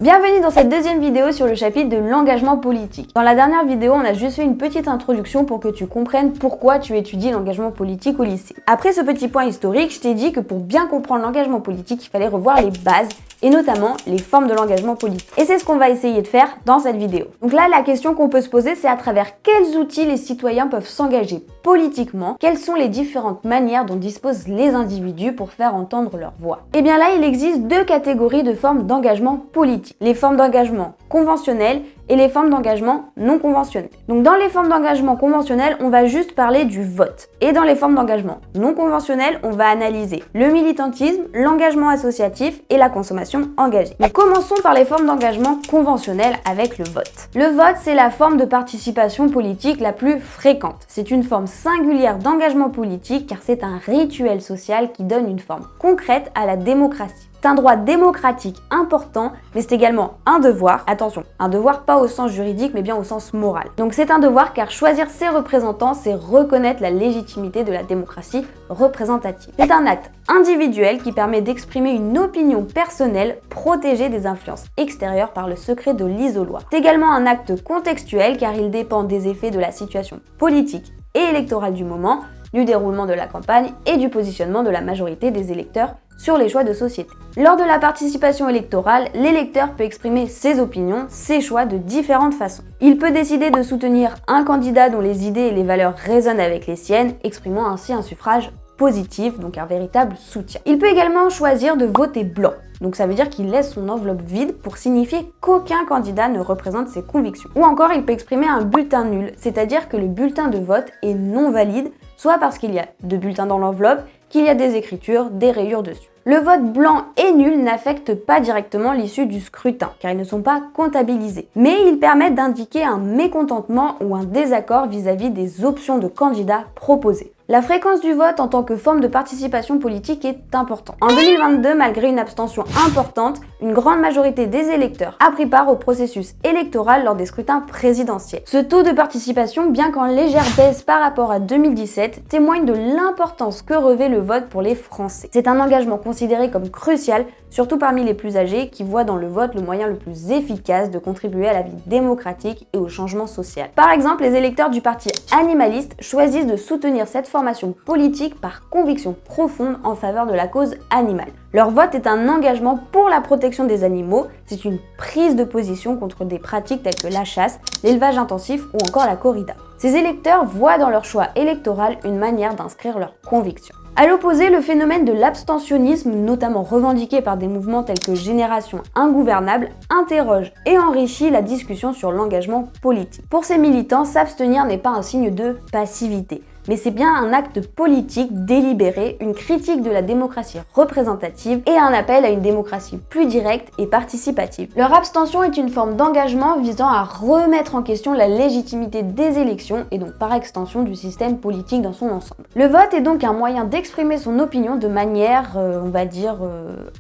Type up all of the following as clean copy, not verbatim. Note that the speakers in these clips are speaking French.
Bienvenue dans cette deuxième vidéo sur le chapitre de l'engagement politique. Dans la dernière vidéo, on a juste fait une petite introduction pour que tu comprennes pourquoi tu étudies l'engagement politique au lycée. Après ce petit point historique, je t'ai dit que pour bien comprendre l'engagement politique, il fallait revoir les bases et notamment les formes de l'engagement politique. Et c'est ce qu'on va essayer de faire dans cette vidéo. Donc là, la question qu'on peut se poser, c'est à travers quels outils les citoyens peuvent s'engager politiquement, quelles sont les différentes manières dont disposent les individus pour faire entendre leur voix. Et bien là, il existe deux catégories de formes d'engagement politique. Les formes d'engagement conventionnelles et les formes d'engagement non conventionnelles. Donc dans les formes d'engagement conventionnelles, on va juste parler du vote. Et dans les formes d'engagement non conventionnelles, on va analyser le militantisme, l'engagement associatif et la consommation engagée. Donc commençons par les formes d'engagement conventionnelles avec le vote. Le vote, c'est la forme de participation politique la plus fréquente. C'est une forme singulière d'engagement politique car c'est un rituel social qui donne une forme concrète à la démocratie. C'est un droit démocratique important, mais c'est également un devoir. Attention, un devoir pas au sens juridique, mais bien au sens moral. Donc c'est un devoir car choisir ses représentants, c'est reconnaître la légitimité de la démocratie représentative. C'est un acte individuel qui permet d'exprimer une opinion personnelle protégée des influences extérieures par le secret de l'isoloir. C'est également un acte contextuel car il dépend des effets de la situation politique et électorale du moment, du déroulement de la campagne et du positionnement de la majorité des électeurs sur les choix de société. Lors de la participation électorale, l'électeur peut exprimer ses opinions, ses choix de différentes façons. Il peut décider de soutenir un candidat dont les idées et les valeurs résonnent avec les siennes, exprimant ainsi un suffrage positif, donc un véritable soutien. Il peut également choisir de voter blanc. Donc ça veut dire qu'il laisse son enveloppe vide pour signifier qu'aucun candidat ne représente ses convictions. Ou encore, il peut exprimer un bulletin nul, c'est-à-dire que le bulletin de vote est non valide, soit parce qu'il y a deux bulletins dans l'enveloppe, qu'il y a des écritures, des rayures dessus. Le vote blanc et nul n'affecte pas directement l'issue du scrutin, car ils ne sont pas comptabilisés. Mais ils permettent d'indiquer un mécontentement ou un désaccord vis-à-vis des options de candidats proposées. La fréquence du vote en tant que forme de participation politique est importante. En 2022, malgré une abstention importante, une grande majorité des électeurs a pris part au processus électoral lors des scrutins présidentiels. Ce taux de participation, bien qu'en légère baisse par rapport à 2017, témoigne de l'importance que revêt le vote pour les Français. C'est un engagement considéré comme crucial, surtout parmi les plus âgés qui voient dans le vote le moyen le plus efficace de contribuer à la vie démocratique et au changement social. Par exemple, les électeurs du parti animaliste choisissent de soutenir cette formation politique par conviction profonde en faveur de la cause animale. Leur vote est un engagement pour la protection des animaux, c'est une prise de position contre des pratiques telles que la chasse, l'élevage intensif ou encore la corrida. Ces électeurs voient dans leur choix électoral une manière d'inscrire leurs convictions. À l'opposé, le phénomène de l'abstentionnisme, notamment revendiqué par des mouvements tels que Génération Ingouvernable, interroge et enrichit la discussion sur l'engagement politique. Pour ces militants, s'abstenir n'est pas un signe de passivité, mais c'est bien un acte politique délibéré, une critique de la démocratie représentative et un appel à une démocratie plus directe et participative. Leur abstention est une forme d'engagement visant à remettre en question la légitimité des élections et donc par extension du système politique dans son ensemble. Le vote est donc un moyen d'exprimer son opinion de manière,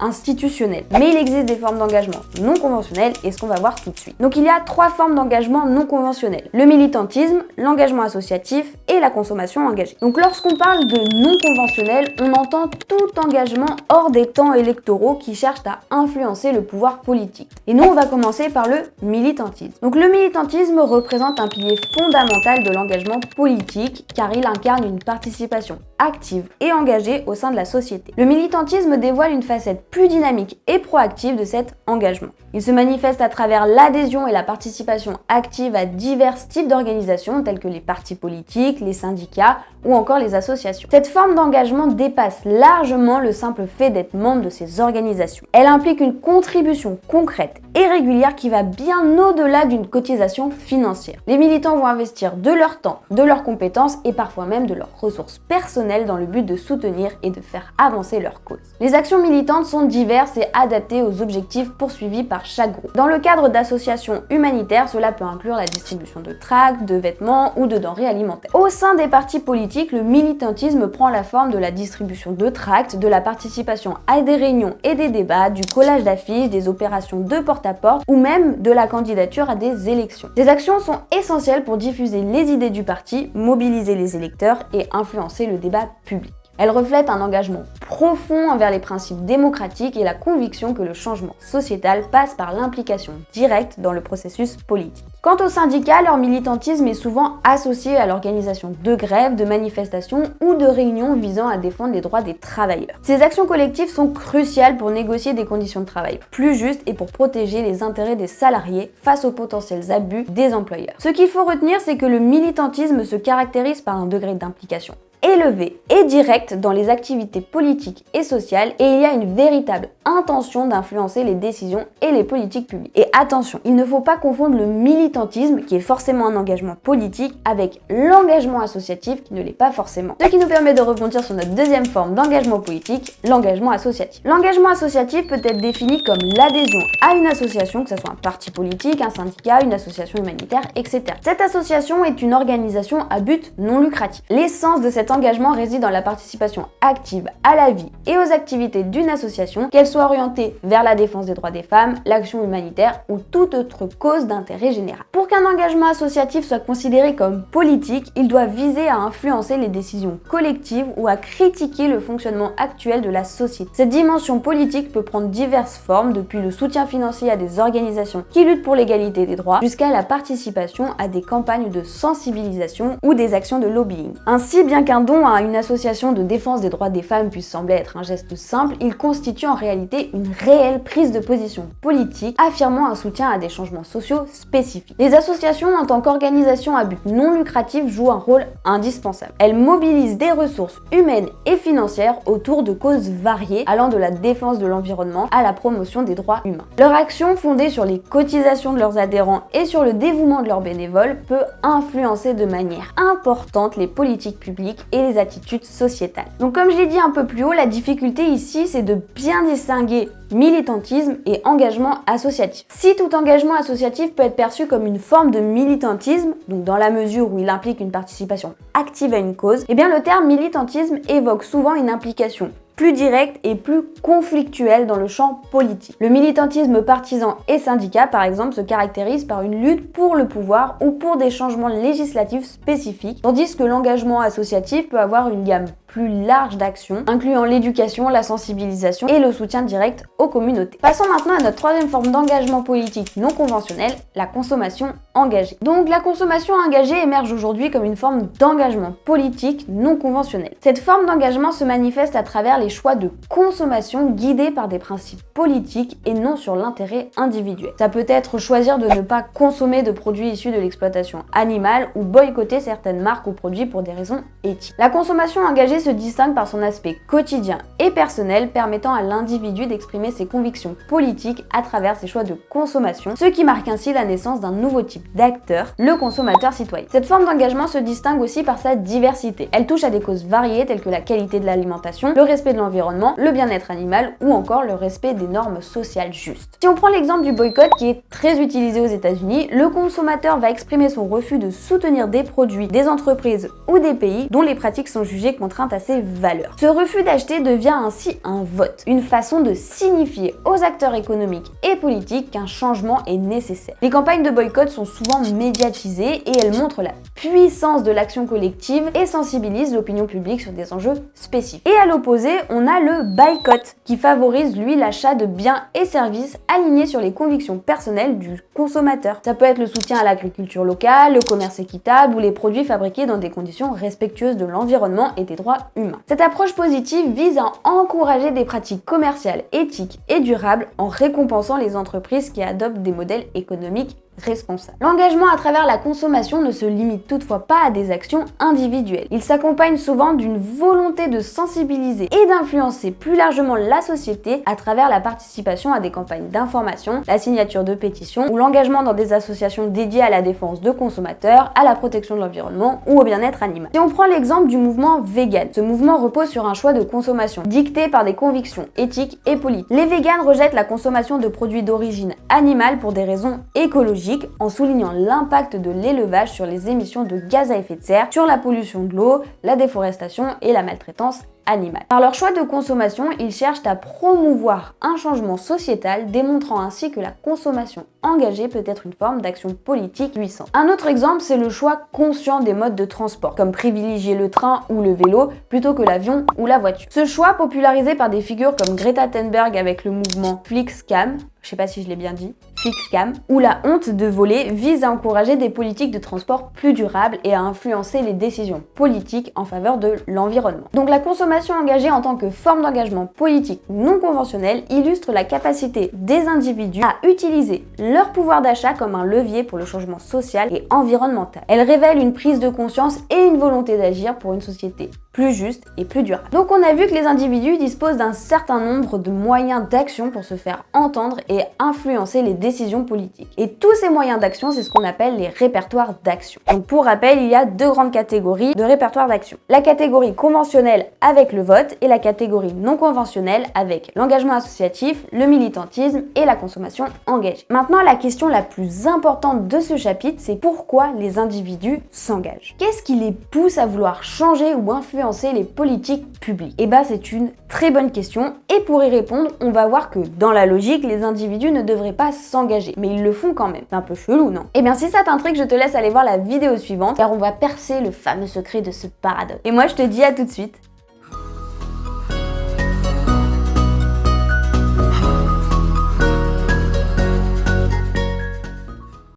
institutionnelle. Mais il existe des formes d'engagement non conventionnelles et ce qu'on va voir tout de suite. Donc il y a trois formes d'engagement non conventionnels. Le militantisme, l'engagement associatif et la consommation engagée. Donc lorsqu'on parle de non conventionnel, on entend tout engagement hors des temps électoraux qui cherchent à influencer le pouvoir politique. Et nous, on va commencer par le militantisme. Donc le militantisme représente un pilier fondamental de l'engagement politique car il incarne une participation active et engagée au sein de la société. Le militantisme dévoile une facette plus dynamique et proactive de cet engagement. Il se manifeste à travers l'adhésion et la participation active à divers types d'organisations telles que les partis politiques, les syndicats ou encore les associations. Cette forme d'engagement dépasse largement le simple fait d'être membre de ces organisations. Elle implique une contribution concrète et régulière qui va bien au-delà d'une cotisation financière. Les militants vont investir de leur temps, de leurs compétences et parfois même de leurs ressources personnelles dans le but de soutenir et de faire avancer leur cause. Les actions militantes sont diverses et adaptées aux objectifs poursuivis par chaque groupe. Dans le cadre d'associations humanitaires, cela peut inclure la distribution de tracts, de vêtements ou de denrées alimentaires. Au sein des partis politiques, le militantisme prend la forme de la distribution de tracts, de la participation à des réunions et des débats, du collage d'affiches, des opérations de porte-à-porte ou même de la candidature à des élections. Ces actions sont essentielles pour diffuser les idées du parti, mobiliser les électeurs et influencer le débat public. Elle reflète un engagement profond envers les principes démocratiques et la conviction que le changement sociétal passe par l'implication directe dans le processus politique. Quant aux syndicats, leur militantisme est souvent associé à l'organisation de grèves, de manifestations ou de réunions visant à défendre les droits des travailleurs. Ces actions collectives sont cruciales pour négocier des conditions de travail plus justes et pour protéger les intérêts des salariés face aux potentiels abus des employeurs. Ce qu'il faut retenir, c'est que le militantisme se caractérise par un degré d'implication élevé et direct dans les activités politiques et sociales, et il y a une véritable intention d'influencer les décisions et les politiques publiques. Et attention, il ne faut pas confondre le militantisme, qui est forcément un engagement politique, avec l'engagement associatif, qui ne l'est pas forcément. Ce qui nous permet de rebondir sur notre deuxième forme d'engagement politique, l'engagement associatif. L'engagement associatif peut être défini comme l'adhésion à une association, que ce soit un parti politique, un syndicat, une association humanitaire, etc. Cette association est une organisation à but non lucratif. L'essence de cette engagement réside dans la participation active à la vie et aux activités d'une association, qu'elle soit orientée vers la défense des droits des femmes, l'action humanitaire ou toute autre cause d'intérêt général. Pour qu'un engagement associatif soit considéré comme politique, il doit viser à influencer les décisions collectives ou à critiquer le fonctionnement actuel de la société. Cette dimension politique peut prendre diverses formes, depuis le soutien financier à des organisations qui luttent pour l'égalité des droits, jusqu'à la participation à des campagnes de sensibilisation ou des actions de lobbying. Ainsi, bien qu'un don à une association de défense des droits des femmes puisse sembler être un geste simple, il constitue en réalité une réelle prise de position politique, affirmant un soutien à des changements sociaux spécifiques. Les associations, en tant qu'organisations à but non lucratif, jouent un rôle indispensable. Elles mobilisent des ressources humaines et financières autour de causes variées, allant de la défense de l'environnement à la promotion des droits humains. Leur action, fondée sur les cotisations de leurs adhérents et sur le dévouement de leurs bénévoles, peut influencer de manière importante les politiques publiques et les attitudes sociétales. Donc comme je l'ai dit un peu plus haut, la difficulté ici, c'est de bien distinguer militantisme et engagement associatif. Si tout engagement associatif peut être perçu comme une forme de militantisme, donc dans la mesure où il implique une participation active à une cause, eh bien le terme militantisme évoque souvent une implication plus directe et plus conflictuelle dans le champ politique. Le militantisme partisan et syndicat, par exemple, se caractérise par une lutte pour le pouvoir ou pour des changements législatifs spécifiques, tandis que l'engagement associatif peut avoir une gamme plus large d'actions, incluant l'éducation, la sensibilisation et le soutien direct aux communautés. Passons maintenant à notre troisième forme d'engagement politique non conventionnel, la consommation engagée. Donc la consommation engagée émerge aujourd'hui comme une forme d'engagement politique non conventionnel. Cette forme d'engagement se manifeste à travers les choix de consommation guidés par des principes politiques et non sur l'intérêt individuel. Ça peut être choisir de ne pas consommer de produits issus de l'exploitation animale ou boycotter certaines marques ou produits pour des raisons éthiques. La consommation engagée se distingue par son aspect quotidien et personnel, permettant à l'individu d'exprimer ses convictions politiques à travers ses choix de consommation, ce qui marque ainsi la naissance d'un nouveau type d'acteur, le consommateur citoyen. Cette forme d'engagement se distingue aussi par sa diversité. Elle touche à des causes variées telles que la qualité de l'alimentation, le respect de l'environnement, le bien-être animal ou encore le respect des normes sociales justes. Si on prend l'exemple du boycott qui est très utilisé aux États-Unis, le consommateur va exprimer son refus de soutenir des produits, des entreprises ou des pays dont les pratiques sont jugées contraintes à ses valeurs. Ce refus d'acheter devient ainsi un vote, une façon de signifier aux acteurs économiques et politiques qu'un changement est nécessaire. Les campagnes de boycott sont souvent médiatisées et elles montrent la puissance de l'action collective et sensibilisent l'opinion publique sur des enjeux spécifiques. Et à l'opposé, on a le boycott qui favorise lui l'achat de biens et services alignés sur les convictions personnelles du consommateur. Ça peut être le soutien à l'agriculture locale, le commerce équitable ou les produits fabriqués dans des conditions respectueuses de l'environnement et des droits humains. Cette approche positive vise à encourager des pratiques commerciales éthiques et durables en récompensant les entreprises qui adoptent des modèles économiques responsables. L'engagement à travers la consommation ne se limite toutefois pas à des actions individuelles. Il s'accompagne souvent d'une volonté de sensibiliser et d'influencer plus largement la société à travers la participation à des campagnes d'information, la signature de pétitions ou l'engagement dans des associations dédiées à la défense de consommateurs, à la protection de l'environnement ou au bien-être animal. Si on prend l'exemple du mouvement vegan, ce mouvement repose sur un choix de consommation dicté par des convictions éthiques et politiques. Les végans rejettent la consommation de produits d'origine animale pour des raisons écologiques, en soulignant l'impact de l'élevage sur les émissions de gaz à effet de serre, sur la pollution de l'eau, la déforestation et la maltraitance animal. Par leur choix de consommation, ils cherchent à promouvoir un changement sociétal, démontrant ainsi que la consommation engagée peut être une forme d'action politique puissante. Un autre exemple, c'est le choix conscient des modes de transport, comme privilégier le train ou le vélo plutôt que l'avion ou la voiture. Ce choix, popularisé par des figures comme Greta Thunberg avec le mouvement Flixcam, je sais pas si je l'ai bien dit, Flixcam, où la honte de voler vise à encourager des politiques de transport plus durables et à influencer les décisions politiques en faveur de l'environnement. Donc la consommation engagée en tant que forme d'engagement politique non conventionnel illustre la capacité des individus à utiliser leur pouvoir d'achat comme un levier pour le changement social et environnemental. Elle révèle une prise de conscience et une volonté d'agir pour une société plus juste et plus durable. Donc on a vu que les individus disposent d'un certain nombre de moyens d'action pour se faire entendre et influencer les décisions politiques. Et tous ces moyens d'action, c'est ce qu'on appelle les répertoires d'action. Donc pour rappel, il y a deux grandes catégories de répertoires d'action. La catégorie conventionnelle avec le vote et la catégorie non conventionnelle avec l'engagement associatif, le militantisme et la consommation engagée. Maintenant, la question la plus importante de ce chapitre, c'est pourquoi les individus s'engagent. Qu'est-ce qui les pousse à vouloir changer ou influencer les politiques publiques? Eh ben, c'est une très bonne question et pour y répondre, on va voir que dans la logique, les individus ne devraient pas s'engager, mais ils le font quand même. C'est un peu chelou, non? Eh bien, si ça t'intrigue, je te laisse aller voir la vidéo suivante car on va percer le fameux secret de ce paradoxe. Et moi, je te dis à tout de suite.